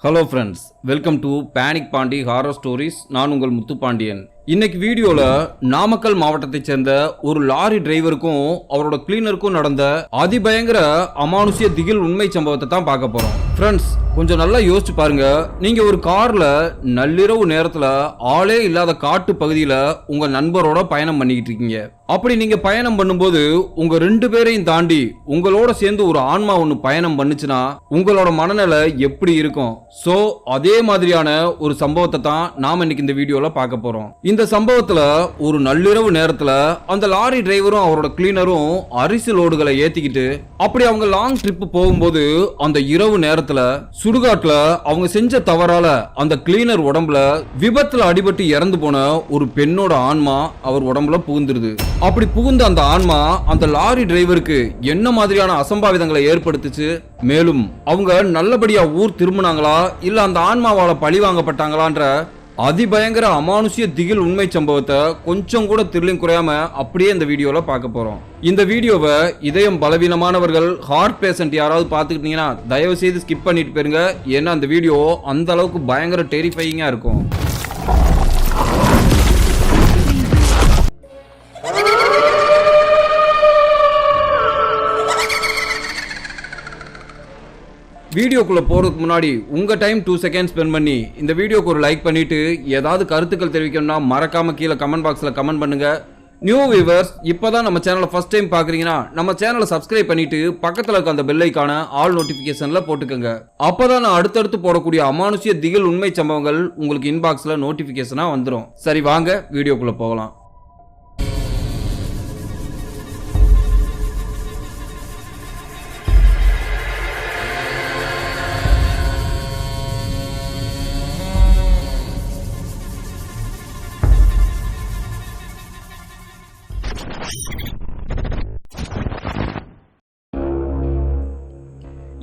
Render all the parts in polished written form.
Hello friends, welcome to panic Pandi horror stories. நான் உங்கள் முத்து பாண்டியன். இன்னைக்கு வீடியோல நாமக்கல் மாவட்டத்தைச் சேர்ந்த ஒரு லாரி டிரைவருக்கும் அவரோட கிளீனருக்கும் நடந்த அதிபயங்கர அமானுஷ்ய திகில் உண்மை சம்பவத்தை தான் பார்க்க போறோம். ஃப்ரெண்ட்ஸ், கொஞ்சம் நல்லா யோசிச்சு பாருங்க. நீங்க ஒரு கார்ல நள்ளிரவு நேரத்துல ஆளே இல்லாத காட்டு பகுதியில உங்க நண்பரோட பயணம் பண்ணிக்கிட்டு இருக்கீங்க. அப்படி நீங்க பயணம் பண்ணும்போது உங்க ரெண்டு பேரையும் தாண்டி உங்களோட சேர்ந்து ஒரு ஆன்மா ஒண்ணு பயணம் பண்ணுச்சுன்னா உங்களோட மனநிலை எப்படி இருக்கும்? சோ அதே மாதிரியான ஒரு சம்பவத்தை தான் நாம இன்னைக்கு இந்த வீடியோல பார்க்க போறோம். இந்த சம்பவத்துல ஒரு நள்ளிரவு நேரத்துல அந்த லாரி டிரைவரும் அவரோட கிளீனரும் அரிசி லோடுகளை ஏத்திக்கிட்டு அப்படி அவங்க லாங் ட்ரிப் போகும்போது அந்த இரவு நேரத்துல சுடுகாட்டுல அவங்க செஞ்ச தவறால அந்த கிளீனர் உடம்புல விபத்துல அடிபட்டு இறந்து போன ஒரு பெண்ணோட ஆன்மா அவர் உடம்புல புகுந்துருது. அப்படி புகுந்த அந்த ஆன்மா அந்த லாரி டிரைவருக்கு என்ன மாதிரியான அசம்பாவிதங்களை ஏற்படுத்துச்சு, மேலும் அவங்க நல்லபடியா ஊர் திரும்பினாங்களா இல்ல அந்த ஆன்மாவால பழி வாங்கப்பட்டாங்களான்ற அதிபயங்கர அமானுஷ்ய திகில் உண்மை சம்பவத்தை கொஞ்சம் கூட த்ரில்லிங் குறையாம அப்படியே இந்த வீடியோல பார்க்க போறோம். இந்த வீடியோவை இதயம் பலவீனமானவர்கள், ஹார்ட் பேஷண்ட் யாராவது பார்த்துக்கிட்டீங்கன்னா தயவு செய்து ஸ்கிப் பண்ணிட்டு போயிருங்க. ஏன்னா அந்த வீடியோ அந்த அளவுக்கு பயங்கர டெரிஃபையிங்கா இருக்கும். வீடியோக்குள்ள போறதுக்கு முன்னாடி உங்க டைம் 2 செகண்ட் ஸ்பெண்ட் பண்ணி இந்த வீடியோக்கு ஒரு லைக் பண்ணிட்டு ஏதாவது கருத்துக்கள் தெரிவிக்கணும்னா மறக்காம கீழே கமெண்ட் பாக்ஸ்ல கமெண்ட் பண்ணுங்க. நியூ வியூவர்ஸ் இப்பதான் நம்ம சேனலை ஃபர்ஸ்ட் டைம் பாக்குறீங்கன்னா நம்ம சேனலை சப்ஸ்கிரைப் பண்ணிட்டு பக்கத்துல இருக்க அந்த பெல் ஐகானை ஆல் நோட்டிபிகேஷன்ல போட்டுக்கோங்க. அப்பதான் நான் அடுத்தடுத்து போடக்கூடிய அமானுஷ்ய திகில் உண்மை சம்பவங்கள் உங்களுக்கு இன்பாக்ஸ்ல நோட்டிபிகேஷனா வந்துடும். சரி, வாங்க வீடியோக்குள்ள போகலாம்.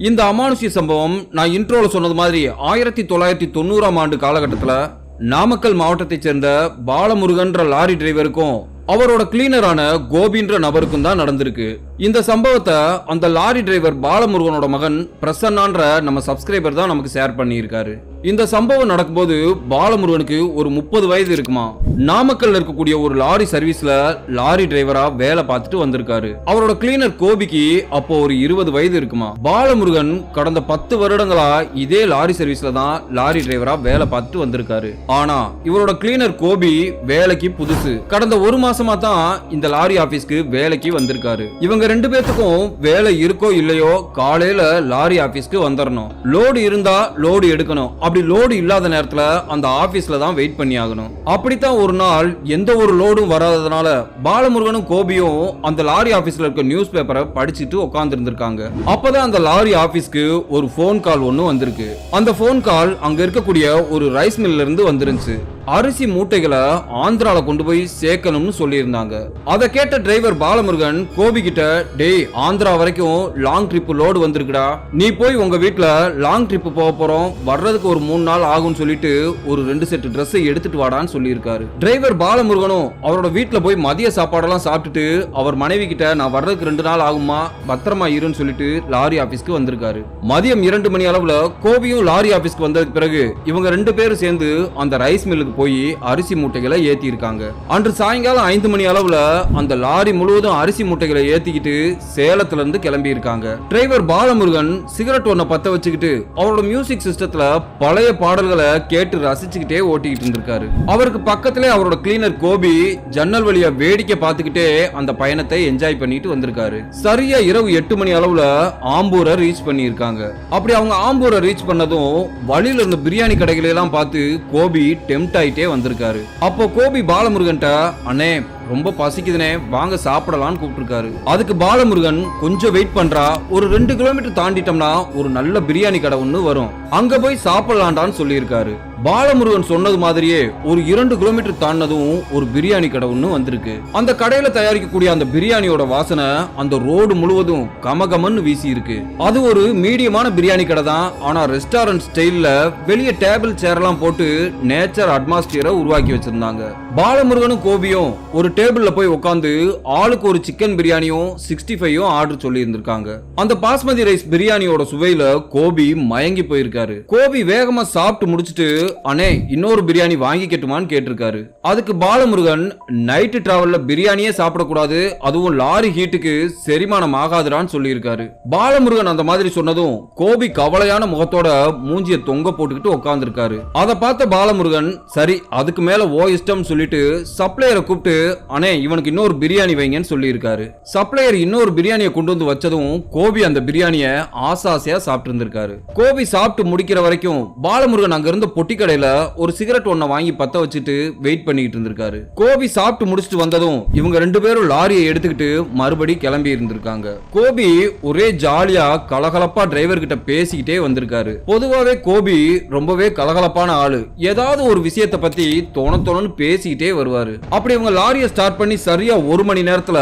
இந்த அமானுஷ்ய சம்பவம் நான் இன்ட்ரோல சொன்னது மாதிரி 1990ஆம் ஆண்டு காலகட்டத்தில் நாமக்கல் மாவட்டத்தைச் சேர்ந்த பாலமுருகன்ற லாரி டிரைவருக்கும் அவரோட கிளீனரான கோபின்ற நபருக்கும் தான் நடந்திருக்கு. இந்த சம்பவத்தை அந்த லாரி டிரைவர் பாலமுருகனோட மகன் பிரசன்னான்ற நம்ம சப்ஸ்கிரைபர் தான் நமக்கு ஷேர் பண்ணியிருக்காரு. இந்த சம்பவம் நடக்கும்போது பாலமுருகனுக்கு ஒரு 30 வயது இருக்குமா. நாமக்கல்ல இருக்கக்கூடிய ஒரு லாரி சர்வீஸ்ல லாரி டிரைவரா வேலை பார்த்துட்டு வந்திருக்காரு. அவரோட கிளீனர் கோபிக்கு அப்போ ஒரு 20 வயது இருக்குமா. பாலமுருகன் கடந்த 10 வருடங்களா இதே லாரி சர்வீஸ்ல தான் லாரி டிரைவரா வேலை பார்த்துட்டு வந்திருக்காரு. ஆனா இவரோட கிளீனர் கோபி வேலைக்கு புதுசு. கடந்த ஒரு மாசமா தான் இந்த லாரி ஆபீஸ்க்கு வேலைக்கு வந்திருக்காரு. இவங்க ரெண்டு பேத்துக்கும் வேலை இருக்கோ இல்லையோ காலையில லாரி ஆபீஸ்க்கு வந்துடணும். லோடு இருந்தா லோடு எடுக்கணும். அப்படி லோடு இல்லாத நேரத்துல அந்த ஆபீஸ்ல தான் வெயிட் பண்ணி ஆகணும். அப்படித்தான் ஒரு நாள் எந்த ஒரு லோடும் வராததுனால பாலமுருகனும் கோபியும் அந்த லாரி ஆபீஸ்ல இருக்க நியூஸ் பேப்பரை படிச்சுட்டு உட்கார்ந்து இருந்திருக்காங்க. அப்பதான் அந்த லாரி ஆபீஸ்க்கு ஒரு போன் கால் ஒண்ணு வந்திருக்கு. அந்த போன் கால் அங்க இருக்கக்கூடிய ஒரு ரைஸ் மில்ல இருந்து வந்துருந்துச்சு. அரிசி மூட்டைகளை ஆந்திரால கொண்டு போய் சேர்க்கணும்னு சொல்லி இருந்தாங்க. அதை கேட்ட டிரைவர் பாலமுருகன் கோபி கிட்ட, டேய், ஆந்திரா வரைக்கும் லாங் ட்ரிப் லோடு வந்திருக்குடா, நீ போய் உங்க வீட்டுல லாங் ட்ரிப் போக போறோம், வர்றதுக்கு ஒரு 3 நாள் ஆகும் சொல்லிட்டு ஒரு 2 செட் ட்ரெஸ் எடுத்துட்டு வாடான்னு சொல்லி இருக்காரு. டிரைவர் பாலமுருகனும் அவரோட வீட்டுல போய் மதிய சாப்பாடெல்லாம் சாப்பிட்டுட்டு அவர் மனைவி கிட்ட, நான் வர்றதுக்கு 2 நாள் ஆகுமா, பத்திரமா இருன்னு சொல்லிட்டு லாரி ஆபீஸ்க்கு வந்திருக்காரு. மதியம் 2 மணி அளவுல கோபியும் லாரி ஆபீஸ்க்கு வந்ததுக்கு பிறகு இவங்க 2 பேரும் சேர்ந்து அந்த ரைஸ் மில்லுக்கு போய் அரிசி மூட்டைகளை ஏத்தி இருக்காங்க. அன்று சாயங்காலம் 5 மணி அளவுல அந்த லாரி முழுவதும் அரிசி மூட்டைகளை ஏத்திக்கிட்டு சேலத்துல இருந்து கிளம்பி இருக்காங்க. டிரைவர் பாலமுருகன் சிகரெட் ஒன்ன பத்த வச்சுக்கிட்டு அவரோட மியூசிக் சிஸ்டத்துல பழைய பாடல்களை கேட்டு ரசிச்சுக்கிட்டே ஓட்டிக்கிட்டு இருந்திருக்காரு. அவருக்கு பக்கத்திலே அவரோட கிளீனர் கோபி ஜன்னல் வழியா வேடிக்கை பார்த்துக்கிட்டே அந்த பயணத்தை என்ஜாய் பண்ணிட்டு வந்திருக்காரு. சரியா இரவு 8 மணி அளவுல ஆம்பூரை ரீச் பண்ணி இருக்காங்க. அப்படி அவங்க ஆம்பூரை ரீச் பண்ணதும் வழியில இருந்த பிரியாணி கடைகளை எல்லாம் பார்த்து கோபி டெம்ட் ஆயிட்டே வந்திருக்காரு. அப்போ கோபி பாலமுருகன்ட்ட, அண்ணே ரொம்ப பசிக்குதுனே, வாங்க சாப்பிடலாம்னு கூப்பிட்டுருக்காரு. அதுக்கு பாலமுருகன், கொஞ்சம் வெயிட் பண்றா, ஒரு 2 கிலோமீட்டர் தாண்டிட்டோம்னா ஒரு நல்ல பிரியாணி கடை ஒண்ணு வரும், அங்க போய் சாப்பிடலாண்டான்னு சொல்லி இருக்காரு. பாலமுருகன் சொன்னது மாதிரியே ஒரு 2 கிலோமீட்டர் தாண்டதும் ஒரு பிரியாணி கடை ஒண்ணு வந்திருக்கு. அந்த கடையில தயாரிக்கக்கூடிய அந்த பிரியாணியோட வாசனை அந்த ரோடு முழுவதும் கமகமன்னு வீசி இருக்கு. அது ஒரு மீடியமான பிரியாணி கடை தான். ஆனா ரெஸ்டாரண்ட் ஸ்டைல்ல வெளியே டேபிள் சேர் எல்லாம் போட்டு நேச்சர் அட்மாஸ்பியரை உருவாக்கி வச்சிருந்தாங்க. பாலமுருகனும் கோபியும் ஒரு டேபிள்ல போய் உட்காந்து ஆளுக்கு ஒரு சிக்கன் பிரியாணியும் 65 ஆர்டர் சொல்லி இருந்திருக்காங்க. அந்த பாஸ்மதி ரைஸ் பிரியாணியோட சுவையில கோபி மயங்கி போயிருக்காரு. கோபி வேகமா சாப்பிட்டு முடிச்சிட்டு அண்ணே இன்னொரு பிரியாணி வாங்கிக்கட்டுமான்னு கேட்டிருக்காரு. அதுக்கு பாலமுருகன் நைட் டிராவல்ல பிரியாணியே சாப்பிடக்கூடாது, அதுவும் லாரி ஹீட்டுக்கு செரிமானம் ஆகாதுடான்னு சொல்லி இருக்காரு. பாலமுருகன் அந்த மாதிரி சொன்னதும் கோபி கவலையான முகத்தோட மூஞ்சிய தொங்க போட்டுக்கிட்டு உட்கார்ந்து இருக்காரு. அதை பார்த்த பாலமுருகன் சரி அதுக்கு மேல ஓ இஷ்டம் சொல்லிட்டு சப்ளையரை கூப்பிட்டு அண்ணே இவனுக்கு இன்னொரு பிரியாணி வைங்கன்னு சொல்லி இருக்காரு. சப்ளையர் இன்னொரு பிரியாணியை கொண்டு வந்து வச்சதும் கோபி அந்த பிரியாணிய ஆசாசையா சாப்பிட்டு இருந்திருக்காரு. கோபி சாப்பிட்டு முடிக்கிற வரைக்கும் பாலமுருகன் அங்க இருந்த பொட்டி கடையில ஒரு சிகரெட் ஒன்ன வாங்கி பத்த வச்சுட்டு வெயிட் பண்ணிட்டு இருந்திருக்காரு. கோபி சாப்பிட்டு முடிச்சிட்டு வந்ததும் இவங்க ரெண்டு பேரும் லாரியை எடுத்துக்கிட்டு மறுபடி கிளம்பி இருந்திருக்காங்க. கோபி ஒரே ஜாலியா கலகலப்பா டிரைவர் கிட்ட பேசிக்கிட்டே வந்திருக்காரு. பொதுவாவே கோபி ரொம்பவே கலகலப்பான ஆளு. ஏதாவது ஒரு விஷயத்தை பத்தி தோணு பேசிக்கிட்டே வருவாரு. அப்படி இவங்க லாரியை ஸ்டார்ட் பண்ணி சரியா 1 மணி நேரத்துல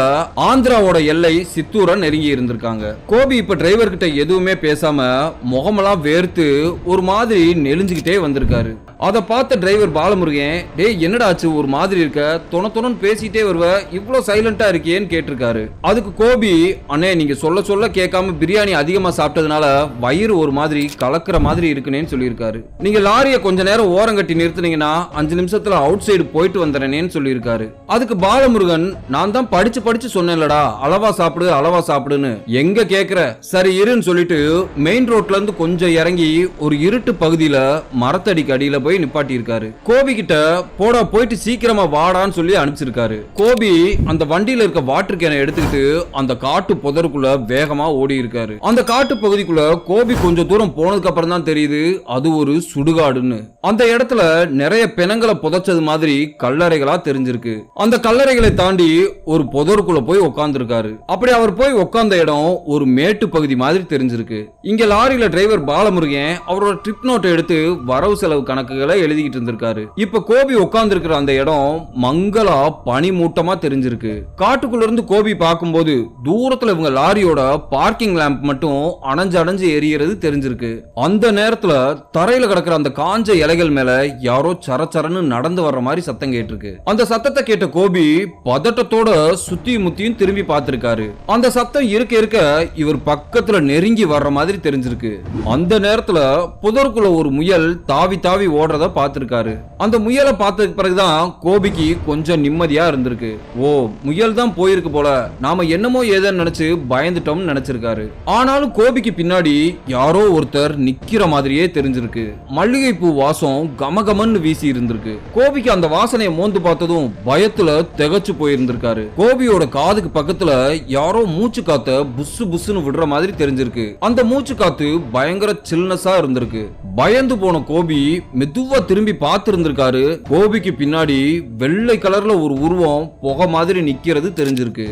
ஆந்திராவோட எல்லை சித்தூரை நெருங்கி இருந்திருக்காங்க. கோபி இப்ப டிரைவர் கிட்ட எதுவுமே பேசாம முகமெல்லாம் வேர்த்து ஒரு மாதிரி நெளிஞ்சுக்கிட்டே வந்திருக்காரு. அதை பார்த்த டிரைவர் பாலமுருகன் டேய் என்னடா ஆச்சு ஒரு மாதிரி இருக்க, தொண பேசிட்டே வருவ, இவ்வளவு சைலண்டா இருக்கேன்னு கேட்டிருக்காரு. அதுக்கு கோபி அண்ணே நீங்க சொல்ல சொல்ல கேட்காம பிரியாணி அதிகமா சாப்பிட்டதுனால வயிறு ஒரு மாதிரி கலக்கிற மாதிரி இருக்குன்னு சொல்லியிருக்காரு. நீங்க லாரியை கொஞ்ச நேரம் ஓரம் கட்டி நிறுத்தினீங்கன்னா 5 நிமிஷத்துல அவுட் சைடு போயிட்டு வந்துறேன்னு சொல்லியிருக்காரு. அதுக்கு பாலமுருகன் நான் தான் படிச்சு சொன்னேன்லடா அளவா சாப்பிடுன்னு எங்க கேக்குற, சரி இருன்னு சொல்லிட்டு மெயின் ரோட்ல இருந்து கொஞ்சம் இறங்கி ஒரு இருட்டு பகுதியில மரத்தடிக்கு அடியில போய் நிப்பாட்டி இருக்காரு. கோபி கிட்ட போடா போயிட்டு சீக்கிரமா வாடான்னு சொல்லி அனுப்பிச்சிருக்காரு. கோபி அந்த வண்டியில இருக்க வாட்டர் கேனை எடுத்துக்கிட்டு அந்த காட்டு புதருக்குள்ள வேகமா ஓடி இருக்காரு. அந்த காட்டு பகுதிக்குள்ள கோபி கொஞ்சம் தூரம் போனதுக்கு அப்புறம் தான் தெரியுது அது ஒரு சுடுகாடுன்னு. அந்த இடத்துல நிறைய பிணங்களை புதைச்சது மாதிரி கல்லறைகளா தெரிஞ்சிருக்கு. அந்த கல்லறைகளை தாண்டி ஒரு புதருக்குள்ள போய் உட்கார்ந்து இருக்காரு. அப்படி அவர் போய் உட்கார்ந்த இடம் ஒரு மேட்டு பகுதி மாதிரி தெரிஞ்சிருக்கு. இங்க லாரியில டிரைவர் பாலமுருகன் அவரோட ட்ரிப் நோட்டை எடுத்து வரவு செலவு கணக்குகளை எழுதிக்கிட்டு இருந்திருக்காரு. இப்ப கோபி உட்கார்ந்து இருக்கிற அந்த இடம் மங்களா பனி மூட்டமா தெரிஞ்சிருக்கு. காட்டுக்குள்ள இருந்து கோபி பார்க்கும்போது தூரத்துல இவங்க லாரியோட பார்க்கிங் லேம்ப் மட்டும் அணைஞ்சு எரியறது தெரிஞ்சிருக்கு. அந்த நேரத்துல தரையில கிடக்கிற அந்த காஞ்ச இலைகள் மேல யாரோ சரச்சரன்னு நடந்து வர்ற மாதிரி சத்தம் கேட்டிருக்கு. அந்த சத்தத்தை கேட்ட கோபி பதட்டத்தோட சுத்தி முத்தியும் திரும்பி பார்த்திருக்காரு. அந்த சத்தம் இருக்க இவர் பக்கத்துல நெருங்கி வர்ற மாதிரி தெரிஞ்சிருக்கு. அந்த நேரத்துல புதருக்குள்ள ஒரு முயல் தாவி ஓடுறத பார்த்திருக்காரு. அந்த முயலை பார்த்ததுக்கு பிறகுதான் கோபிக்கு கொஞ்சம் நிம்மதியா இருந்திருக்கு. ஓ முயல் தான் போயிருக்கு போல, நாம என்னமோ ஏதோ நினைச்சு பயந்துட்டோம் நினைச்சிருக்காரு. ஆனாலும் கோபிக்கு பின்னாடி யாரோ ஒருத்தர் நிக்கிற மாதிரியே தெரிஞ்சிருக்கு. மல்லிகை பூ வாசம் கமகமன்னு வீசி இருந்திருக்கு. கோபிக்கு அந்த வாசனையை மோந்து பார்த்ததும் பயத்துல திகச்சு போயிருந்திருக்காரு. கோபியோட காதுக்கு பக்கத்துல யாரோ மூச்சு காத்த புசு புசுன்னு விடுற மாதிரி தெரிஞ்சிருக்கு. அந்த மூச்சு காத்து பயங்கர சில்னஸா இருந்திருக்கு. பயந்து போன கோபி மெதுவா திரும்பி பார்த்து இருந்திருக்காரு. கோபிக்கு பின்னாடி வெள்ளை கலர்ல ஒரு உருவம் புகை மாதிரி நிக்கிறது தெரிஞ்சிருக்கு.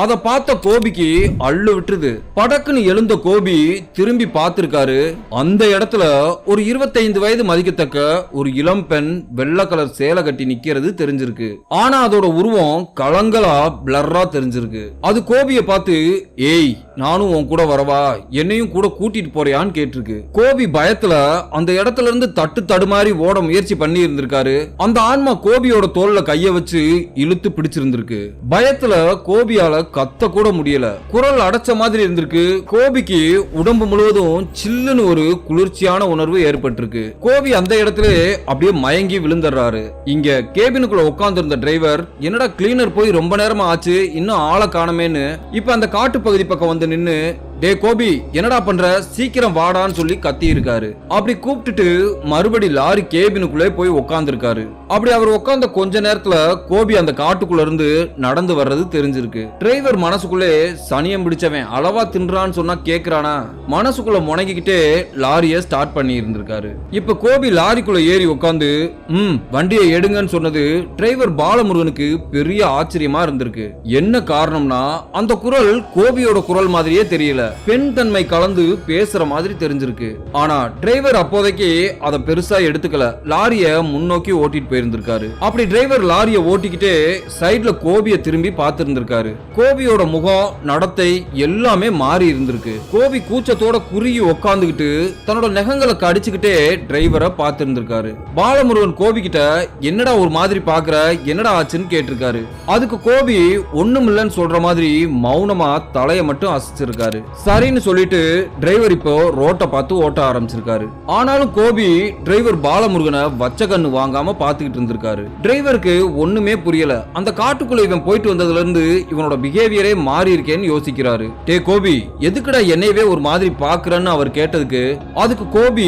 அதை பார்த்த கோபிக்கு அள்ளு விட்டுருது. படக்குன்னு எழுந்த கோபி திரும்பி பார்த்திருக்காரு. அந்த இடத்துல ஒரு 25 வயது மதிக்கத்தக்க ஒரு இளம் பெண் வெள்ளை கலர் சேலை கட்டி நிக்கிறது தெரிஞ்சிருக்கு. ஆனா அதோட உருவம் கலங்களா பிளர்ரா தெரிஞ்சிருக்கு. அது கோபியை பார்த்து ஏய் நானும் உன் கூட வரவா, என்னையும் கூட கூட்டிட்டு போறியான்னு கேட்டிருக்கு. கோபி பயத்துல அந்த இடத்துல இருந்து தடுமாறி ஓட முயற்சி பண்ணி இருந்திருக்காரு. அந்த ஆன்மா கோபியோட தோல்ல கைய வச்சு இழுத்து பிடிச்சிருந்திருக்கு. பயத்துல கோபியால கத்த கூட முடியல. குரல் அடைச்ச மாதிரி இருந்திருக்கு. கோபிக்கு உடம்பு முழுவதும் சில்லுன்னு ஒரு குளிர்ச்சியான உணர்வு ஏற்பட்டிருக்கு. கோபி அந்த இடத்துல அப்படியே மயங்கி விழுந்துடுறாரு. இங்க கேபினுக்குள்ள உட்கார்ந்து இருந்த டிரைவர் என்னடா கிளீனர் போய் ரொம்ப நேரமா ஆச்சு இன்னும் ஆளை காணமேன்னு இப்ப அந்த காட்டு பகுதி பக்கம் வந்து நின்னு டே கோபி என்னடா பண்ற சீக்கிரம் வாடான்னு சொல்லி கத்தி இருக்காரு. அப்படி கூப்பிட்டுட்டு மறுபடி லாரி கேபினுக்குள்ளே போய் உட்கார்ந்து இருக்காரு. அப்படி அவர் உட்கார்ந்த கொஞ்ச நேரத்துல கோபி அந்த காட்டுக்குள்ள இருந்து நடந்து வர்றது தெரிஞ்சிருக்கு. டிரைவர் மனசுக்குள்ளே சனியம் பிடிச்சவன் அளவா தின்றான்னு சொன்னா கேக்குறானா மனசுக்குள்ள முணங்கிக்கிட்டே லாரியை ஸ்டார்ட் பண்ணி இருந்திருக்காரு. இப்ப கோபி லாரிக்குள்ள ஏறி உட்கார்ந்து வண்டியை எடுங்கன்னு சொன்னது டிரைவர் பாலமுருகனுக்கு பெரிய ஆச்சரியமா இருந்திருக்கு. என்ன காரணம்னா அந்த குரல் கோபியோட குரல் மாதிரியே தெரியல. பெண் தன்மை கலந்து பேசுற மாதிரி தெரிஞ்சிருக்கு. ஆனா டிரைவர் அப்போதைக்கு அதை பெருசா எடுத்துக்கல. லாரிய முன்னோக்கி ஓட்டிட்டு போயிருந்திருக்காரு. அப்படி டிரைவர் லாரிய ஓட்டிக்கிட்டே சைடுல கோபியை திரும்பி பார்த்திருந்திருக்காரு. கோபியோட முகம், நடத்தை எல்லாமே மாறி இருந்திருக்கு. கோபி கூச்சத்தோட குறுகி உட்காந்துக்கிட்டு தன்னோட நகங்களை கடிச்சுக்கிட்டே டிரைவரை பார்த்திருந்திருக்காரு. பாலமுருகன் கோபி கிட்ட என்னடா ஒரு மாதிரி பாக்குற, என்னடா ஆச்சுன்னு கேட்டிருக்காரு. அதுக்கு கோபி ஒண்ணும் இல்லைன்னு சொல்ற மாதிரி மௌனமா தலைய மட்டும் அசைச்சிருக்காரு. சரின்னு சொல்லிட்டு டிரைவர் இப்போ ரோட்டை பார்த்து ஓட்ட ஆரம்பிச்சிருக்காரு. ஆனாலும் கோபி டிரைவர் பாலமுருகனை வச்ச கண்ணு வாங்காம பாத்துக்கிட்டு இருந்திருக்காரு. டிரைவருக்கு ஒண்ணுமே புரியல. அந்த காட்டுக்குள்ள இவன் போயிட்டு வந்ததுல இருந்து இவனோட பிஹேவியரே மாறி இருக்கேன்னு யோசிக்கிறாரு. டே கோபி, எதுக்குடா என்னையவே ஒரு மாதிரி பாக்குறன்னு அவர் கேட்டதுக்கு அதுக்கு கோபி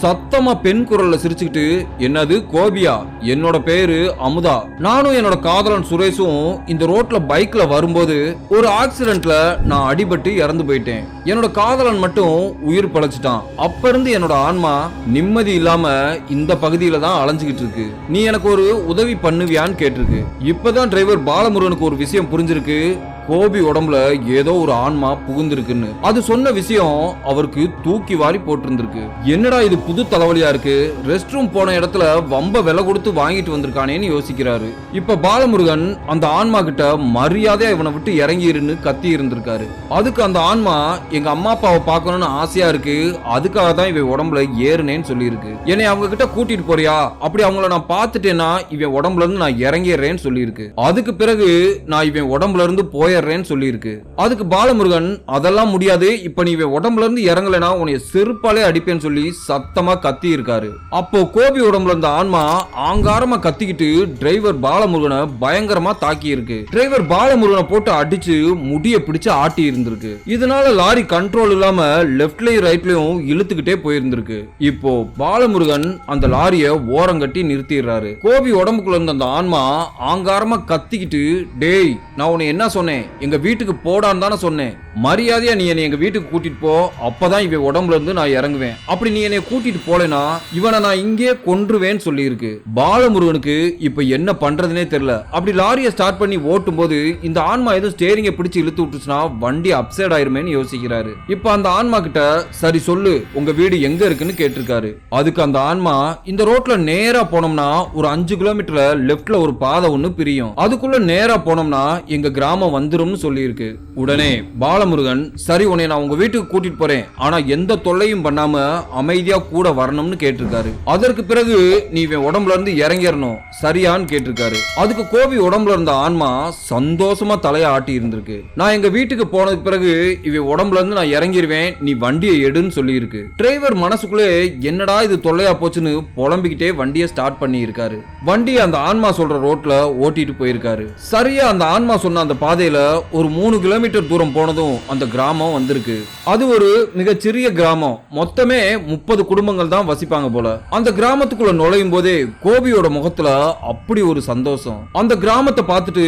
சத்தமா பெண் குரல்ல சிரிச்சுக்கிட்டு, என்னது கோபியா? என்னோட பேரு அமுதா. நானும் என்னோட காதலன் சுரேஷும் இந்த ரோட்ல பைக்ல வரும்போது ஒரு ஆக்சிடென்ட்ல நான் அடிபட்டு இறந்து போயிட்டேன். என்னோட காதலன் மட்டும் உயிர் பழச்சிட்டான். அப்ப இருந்து என்னோட ஆன்மா நிம்மதி இல்லாம இந்த பகுதியில தான் அலைஞ்சுகிட்டு இருக்கு. நீ எனக்கு ஒரு உதவி பண்ணுவியான்னு கேட்டிருக்கு. இப்பதான் டிரைவர் பாலமுருகனுக்கு ஒரு விஷயம் புரிஞ்சிருக்கு. கோபி உடம்புல ஏதோ ஒரு ஆன்மா புகுந்திருக்குன்னு. அது சொன்ன விஷயம் அவருக்கு தூக்கி வாரி போட்டிருந்திருக்கு. என்னடா இது புது தலைவலியா இருக்கு, ரெஸ்ட் ரூம் போன இடத்துல வம்ப விலை கொடுத்து வாங்கிட்டு வந்திருக்கானேன்னு யோசிக்கிறாரு. இப்ப பாலமுருகன் அந்த ஆன்மா கிட்ட மரியாதையா இவனை விட்டு இறங்கிருன்னு கத்தி இருந்திருக்காரு. அதுக்கு அந்த ஆன்மா எங்க அம்மா அப்பாவை பார்க்கணும்னு ஆசையா இருக்கு, அதுக்காக தான் இவன் உடம்புல ஏறுனேன்னு சொல்லி இருக்கு. என்னை அவங்க கிட்ட கூட்டிட்டு போறியா? அப்படி அவங்கள நான் பார்த்துட்டேன்னா இவன் உடம்புல இருந்து நான் இறங்கிடுறேன்னு சொல்லி இருக்கு. அதுக்கு பிறகு நான் இவன் உடம்புல இருந்து போய சொல்லி இருக்கு. அதுக்கு பாலமுருகன் அதெல்லாம் முடியாது, இப்ப நீ உடம்புல இருந்து இறங்கலனா உன்னை செருப்பாலே அடிப்பேன்னு சொல்லி சத்தமா கத்தி இருக்காரு. அப்போ கோபி உடம்புல இருந்த ஆன்மா ஆங்காரமா கத்திக்கிட்டு டிரைவர் பாலமுருகனை பயங்கரமா தாக்கி இருக்கு. டிரைவர் பாலமுருகனை போட்டு அடிச்சு முடிய பிடிச்சு ஆட்டி இருந்திருக்கு. இதனால லாரி கண்ட்ரோல் இல்லாம லெப்ட்லயும் ரைட்லயும் இழுத்துக்கிட்டே போயிருந்திருக்கு. இப்போ பாலமுருகன் அந்த லாரிய ஓரங்கட்டி நிறுத்திடுறாரு. கோபி உடம்புக்குள்ள இருந்த அந்த ஆன்மா ஆங்காரமா கத்திக்கிட்டு, டேய் நான் உன்னை என்ன சொன்னேன், எங்க வீட்டுக்கு போடான்னு தானே சொன்னேன், மரியாதையா நீ என்னை எங்க வீட்டுக்கு கூட்டிட்டு போ, அப்பதான் இவன் உடம்புல இருந்து நான் இறங்குவேன். அப்படி நீ என்னை கூட்டிட்டு போலனா இவனை நான் இங்கே கொன்றுவேன்னு சொல்லி இருக்கு. பாலமுருகனுக்கு இப்ப என்ன பண்றதுனே தெரியல. அப்படி லாரியை ஸ்டார்ட் பண்ணி ஓட்டும் போது இந்த ஆன்மா எதுவும் ஸ்டேரிங்கை பிடிச்சு இழுத்து விட்டுச்சுன்னா வண்டி அப்சைட் ஆயிருமேன்னு யோசிக்கிறாரு. இப்ப அந்த ஆன்மா கிட்ட சரி சொல்லு உங்க வீடு எங்க இருக்குன்னு கேட்டிருக்காரு. அதுக்கு அந்த ஆன்மா இந்த ரோட்ல நேரா போனோம்னா ஒரு 5 கிலோமீட்டர்ல லெப்ட்ல ஒரு பாதை ஒண்ணு பிரியும், அதுக்குள்ள நேரா போனோம்னா எங்க கிராமம் வந்துரும்னு சொல்லி இருக்கு. உடனே பாலமுருகன் சரி உன்னை நான் உங்க வீட்டுக்கு கூட்டிட்டு போறேன், ஆனா எந்த தொல்லையும் பண்ணாம அமைதியா கூட வரணும்னு கேட்டிருக்காரு. அதற்கு பிறகு நீ உடம்புல இருந்து இறங்கிடணும் சரியான்னு கேட்டிருக்காரு. அதுக்கு கோபி உடம்புல இருந்த ஆன்மா சந்தோஷமா தலைய ஆட்டி இருந்திருக்கு. நான் எங்க வீட்டுக்கு போனதுக்கு பிறகு இவன் உடம்புல இருந்து நான் இறங்கிடுவேன், நீ வண்டியை எடுன்னு சொல்லி இருக்கு. டிரைவர் மனசுக்குள்ளே என்னடா இது தொல்லையா போச்சுன்னு புலம்பிக்கிட்டே வண்டியை ஸ்டார்ட் பண்ணி இருக்காரு. வண்டி அந்த ஆன்மா சொல்ற ரோட்ல ஓட்டிட்டு போயிருக்காரு. சரியா அந்த ஆன்மா சொன்ன அந்த பாதையில ஒரு 3 கிலோமீட்டர் தூரம் போனதும் அந்த கிராமம் வந்திருக்கு. அது ஒரு மிகச்சிறிய கிராமம். மொத்தமே 30 குடும்பங்கள் தான் வசிப்பாங்க போல. அந்த கிராமத்துக்குள்ள நுழையும் போதே கோபியோட முகத்துல அப்படி ஒரு சந்தோஷம். அந்த கிராமத்தை பார்த்துட்டு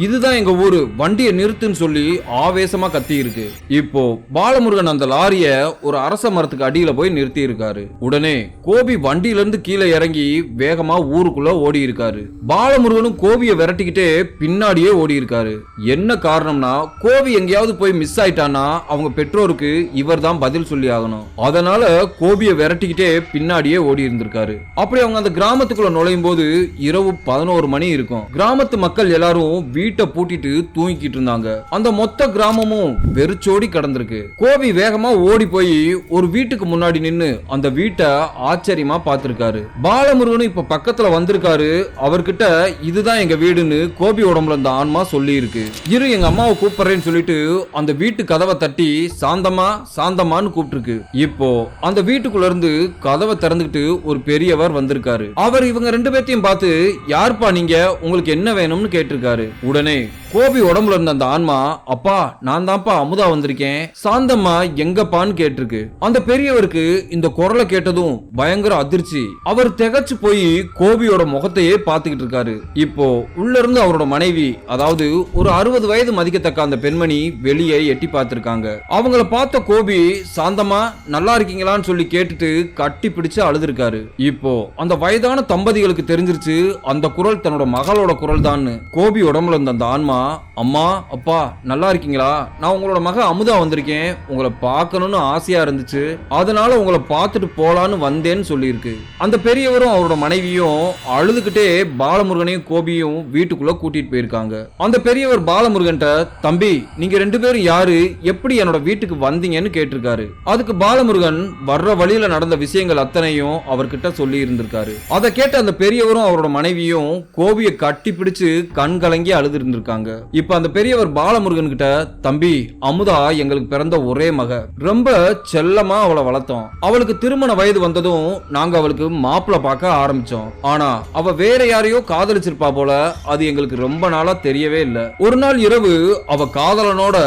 இதுதான் எங்க ஊரு, வண்டியை நிறுத்துன்னு சொல்லி ஆவேசமா கத்தி இருக்கு. இப்போ பாலமுருகன் அந்த லாரிய ஒரு அரச மரத்துக்கு அடியில போய் நிறுத்தி இருக்காரு. உடனே கோபி வண்டியில இருந்து கீழே இறங்கி வேகமா ஊருக்குள்ள ஓடி இருக்காரு. பாலமுருகனும் கோபியை விரட்டிக்கிட்டே பின்னாடியே ஓடி இருக்காரு. என்ன காரணம்னா கோபி எங்கேயாவது போய் மிஸ் ஆயிட்டானா அவங்க பெற்றோருக்கு இவர் தான் பதில் சொல்லி ஆகணும். அதனால கோபியை விரட்டிக்கிட்டே பின்னாடியே ஓடி இருந்திருக்காரு. அப்படி அவங்க அந்த கிராமத்துக்குள்ள நுழையும் போது இரவு 11 மணி இருக்கும். கிராமத்து மக்கள் எல்லாரும் வீட்டை பூட்டிட்டு தூங்கிக்கிட்டு இருந்தாங்க. அந்த மொத்த கிராமமும் வெறிச்சோடி கடந்திருக்கு. கோபி வேகமா ஓடி போய் ஒரு வீட்டுக்கு முன்னாடி நின்னு அந்த வீட்டை ஆச்சரியமா பார்த்திருக்காரு. பாலமுருகனும் இப்ப பக்கத்துல வந்திருக்காரு. அவர்கிட்ட இதுதான் எங்க வீடுன்னு கோபி உடம்புல இந்த ஆன்மா சொல்லி இருக்கு. இரு எங்க அம்மாவை கூப்பிடுறேன்னு சொல்லிட்டு அந்த வீட்டு கதவை தட்டி சாந்தமா சாந்தமான்னு கூப்பிட்டுருக்கு. இப்போ அந்த வீட்டுக்குள்ள இருந்து கதவை திறந்துகிட்டு ஒரு பெரியவர் வந்திருக்காரு. அவர் இவங்க 2 பேத்தையும் பார்த்து யார்ப்பா நீங்க, உங்களுக்கு என்ன வேணும்னு கேட்டிருக்காரு. உடனே கோபி உடம்புல இருந்த அந்த ஆன்மா அப்பா நான் தான்ப்பா அமுதா வந்திருக்கேன், சாந்தம்மா எங்கப்பான்னு கேட்டிருக்கு. அந்த பெரியவருக்கு இந்த குரலை கேட்டதும் பயங்கர அதிர்ச்சி. அவர் திகச்சு போய் கோபியோட முகத்தையே பார்த்துக்கிட்டு இருக்காரு. இப்போ உள்ள இருந்து அவரோட மனைவி, அதாவது ஒரு 60 வயது மதிக்கத்தக்க அந்த பெண்மணி வெளியே எட்டி பார்த்திருக்காங்க. அவங்கள பார்த்த கோபி சாந்தமா நல்லா இருக்கீங்களான்னு சொல்லி கேட்டுட்டு கட்டி பிடிச்சு அழுதுருக்காரு. இப்போ அந்த வயதான தம்பதிகளுக்கு தெரிஞ்சிருச்சு அந்த குரல் தன்னோட மகளோட குரல் தான். கோபி உடம்புல இருந்த அந்த ஆன்மா அம்மா அப்பா நல்லா இருக்கீங்களா, நான் உங்களோட மக அமுதா வந்திருக்கேன், உங்களை பார்க்கணும்னு ஆசையா இருந்துச்சு, அதனால உங்களை பார்த்துட்டு போலான்னு வந்தேன்னு சொல்லியிருக்கு. அந்த பெரியவரும் அவரோட மனைவியும் அழுதுகிட்டே பாலமுருகனையும் கோபியும் வீட்டுக்குள்ள கூட்டிட்டு போயிருக்காங்க. அந்த பெரியவர் பாலமுருகன்ட்ட, தம்பி நீங்க 2 பேரும் யாரு, எப்படி என்னோட வீட்டுக்கு வந்தீங்கன்னு கேட்டிருக்காரு. அதுக்கு பாலமுருகன் வர்ற வழியில நடந்த விஷயங்கள் அத்தனையும் அவர்கிட்ட சொல்லி இருந்திருக்காரு. அதை கேட்ட அந்த பெரியவரும் அவரோட மனைவியும் கோபியை கட்டி பிடிச்சு கண் கலங்கி அழுது இருந்திருக்காங்க. இப்ப அந்த பெரியவர் பாலமுருகன் கிட்ட, தம்பி அமுதா எங்களுக்கு பிறந்த ஒரே மக, ரொம்ப செல்லமா அவளை வளர்த்தோம். அவளுக்கு திருமண வயது வந்ததும் நாங்க அவளுக்கு மாப்பிள்ளை பார்க்க ஆரம்பிச்சோம். ஆனா அவ வேற யாரையோ காதலிச்சிருப்பா போல, அது எங்களுக்கு ரொம்ப நாளா தெரியவே இல்ல. ஒரு நாள் இரவு அவ காதலனோட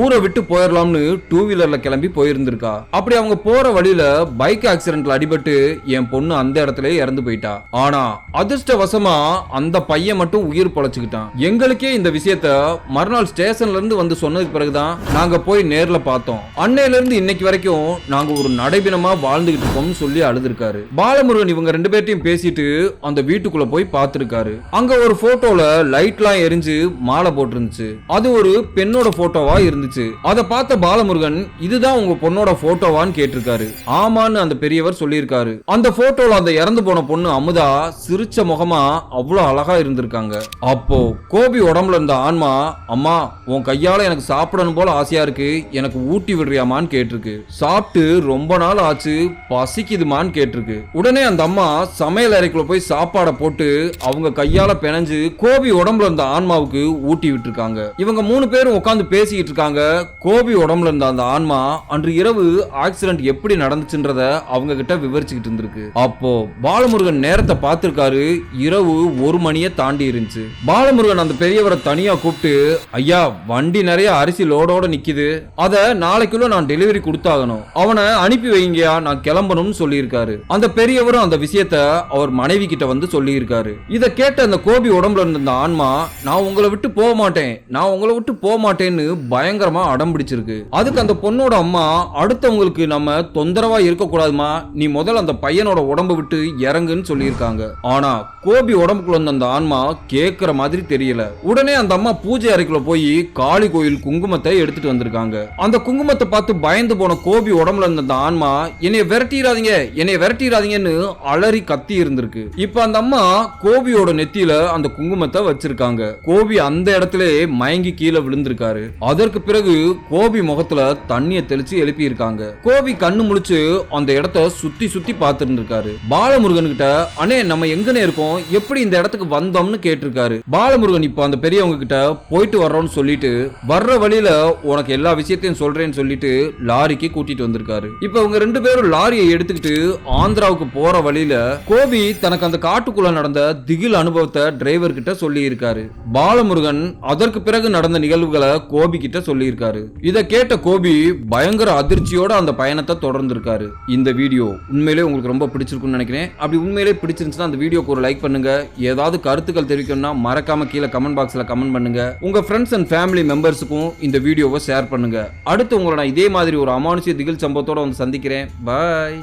ஊரை விட்டு போயிடலாம்னு 2 வீலர்ல கிளம்பி போயிருந்திருக்கா. அப்படி அவங்க போற வழியில பைக் ஆக்சிடென்ட்ல அடிபட்டு என் பொண்ணு அந்த இடத்துல இறந்து போயிட்டா. ஆனா அதிர்ஷ்டவசமா அந்த பையன் மட்டும் உயிர் பொழைச்சுக்கிட்டான். எங்களுக்கே இந்த விஷயத்த மறுநாள் ஸ்டேஷன்ல இருந்து வந்து சொன்னதுக்கு பிறகுதான் நாங்க போய் நேர்ல பார்த்தோம். அன்னையில இருந்து இன்னைக்கு வரைக்கும் நாங்க ஒரு நடைபிணமா வாழ்ந்துகிட்டு இருக்கோம்னு சொல்லி அழுதுருக்காரு. பாலமுருகன் இவங்க 2 பேர்ட்டையும் பேசிட்டு அந்த வீட்டுக்குள்ள போய் பார்த்திருக்காரு. அங்க ஒரு போட்டோல லைட்லாம் எரிஞ்சு மாலை போட்டிருந்துச்சு. அது ஒரு பெண்ணோட போட்டோவா இருந்துச்சு. அதை பார்த்த பாலமுருகன், இதுதான் உங்க பொண்ணோட போட்டோவான்னு கேட்டிருக்காரு. ஆமான்னு அந்த பெரியவர் சொல்லியிருக்காரு. அந்த போட்டோல அந்த இறந்து போன பொண்ணு அமுதா சிரிச்ச முகமா அவ்வளவு அழகா இருந்திருக்காங்க. அப்போ கோபி உடம்புல இருந்த ஆன்மா, அம்மா உன் கையால எனக்கு சாப்பிடணும் போல ஆசையா இருக்கு, எனக்கு ஊட்டி விடுறியாமான்னு கேட்டிருக்கு. சாப்பிட்டு ரொம்ப நாள் ஆச்சு, பசிக்குதுமான்னு கேட்டிருக்கு. உடனே அந்த அம்மா சமையல் அறைக்குள்ள போய் சாப்பாடை போட்டு அவங்க கையால பிணைஞ்சு கோபி உடம்புல இருந்த ஆன்மாவுக்கு ஊட்டி விட்டுருக்காங்க. இவங்க 3 பேரும் உட்காந்து பேசிக்கிட்டு இருக்காங்க. கோபி உடம்புல இருந்த அந்த ஆன்மா அன்று இரவு ஆக்சிடென்ட் எப்படி நடந்துச்சுன்றத அவங்க கிட்ட விவரிச்சுக்கிட்டு இருந்திருக்கு. அப்போ பாலமுருகன் நேரத்தை பார்த்திருக்காரு. இரவு 1 மணியை தாண்டி இருந்துச்சு. பாலமுருகன் அந்த பெரியவரை தனியா கூப்பிட்டு, ஐயா வண்டி நிறைய அரிசி லோடோட நிக்குது, அத நாளைக்குள்ள நான் டெலிவரி கொடுத்தாகணும், அவனை அனுப்பி வைங்கயா, நான் கிளம்பணும்னு சொல்லியிருக்காரு. அந்த பெரியவரும் அந்த விஷயத்த அவர் மனைவி கிட்ட வந்து சொல்லி இருக்காரு. இத கேட்ட அந்த கோபி உடம்புல இருந்த ஆன்மா, நான் உங்களை விட்டு போக மாட்டேன், நான் உங்களை விட்டு போக மாட்டேன்னு பயங்கரமா அடம் பிடிச்சிருக்கு. அதுக்கு அந்த பொண்ணோட அம்மா, அடுத்தவங்களுக்கு நம்ம தொந்தரவா இருக்க கூடாதுமா, நீ முதல்ல அந்த பையனோட உடம்பு விட்டு இறங்குன்னு சொல்லியிருக்காங்க. ஆனா கோபி உடம்புக்குள்ள இருந்த அந்த ஆன்மா கேட்கிற மாதிரி தெரியல. உடனே அந்த அம்மா பூஜை அறைக்குள்ள போய் காளி கோயில் குங்குமத்தை எடுத்துட்டு வந்திருக்காங்க. அந்த குங்குமத்தை பார்த்து பயந்து போன கோபி உடம்புல இருந்த அந்த ஆன்மா, என்னைய விரட்டிடாதீங்க என்னைய விரட்டிடாதீங்கன்னு அலறி கத்தி இருந்திருக்கு. இப்ப அந்த அம்மா கோபியோட நெத்தியில அந்த குங்குமத்தை வச்சிருக்காங்க. கோபி அந்த இடத்துல மயங்கி கீழே விழுந்திருக்காரு. அதற்கு பிறகு கோபி முகத்துல தண்ணிய தெளிச்சு எழுப்பி இருக்காங்க. கோபி கண்ணு முழிச்சு அந்த இடத்த சுத்தி சுத்தி பார்த்துட்டு இருக்காரு. பாலமுருகன் கிட்ட, அண்ணே நம்ம எங்கனே இருக்கோம், எப்படி இந்த இடத்துக்கு வந்தோம்னு கேட்டிருக்காரு. பாலமுருகன் இப்ப அந்த பெரியவங்க கிட்ட போயிட்டு வர்றோம்னு சொல்லிட்டு வர்ற வழியில உனக்கு எல்லா விஷயத்தையும் சொல்றேன்னு சொல்லிட்டு லாரிக்கு கூட்டிட்டு வந்திருக்காரு. இப்ப அவங்க 2 பேரும் லாரியை எடுத்துக்கிட்டு ஆந்திராவுக்கு போற வழியில கோபி தனக்கு அந்த காட்டுக்குள்ள நடந்த திகில் அனுபவத்தை டிரைவர் கிட்ட சொல்லி இருக்காரு. பாலமுருகன் அதற்கு பிறகு நடந்த நிகழ்வுகளை கோபி கிட்ட சொல்லி இருக்காரு. இதை கேட்ட கோபி பயங்கர அதிர்ச்சியோட அந்த பயணத்தை தொடர்ந்து இருக்காரு. இந்த வீடியோ உண்மையிலே உங்களுக்கு ரொம்ப பிடிச்சிருக்கும்னு நினைக்கிறேன். அப்படி உண்மையிலே பிடிச்சிருந்துச்சுன்னா அந்த வீடியோக்கு ஒரு லைக் பண்ணுங்க. ஏதாவது கருத்துக்கள் தெரிவிக்கணும்னா மறக்காம கீழே கமெண்ட் பாக்ஸ்ல கமெண்ட் பண்ணுங்க. உங்க ஃப்ரெண்ட்ஸ் அண்ட் ஃபேமிலி மெம்பர்ஸுக்கும் இந்த வீடியோவை ஷேர் பண்ணுங்க. அடுத்து உங்களை நான் இதே மாதிரி ஒரு அமானுஷ்ய திகில் சம்பவத்தோட வந்து சந்திக்கிறேன். பாய்.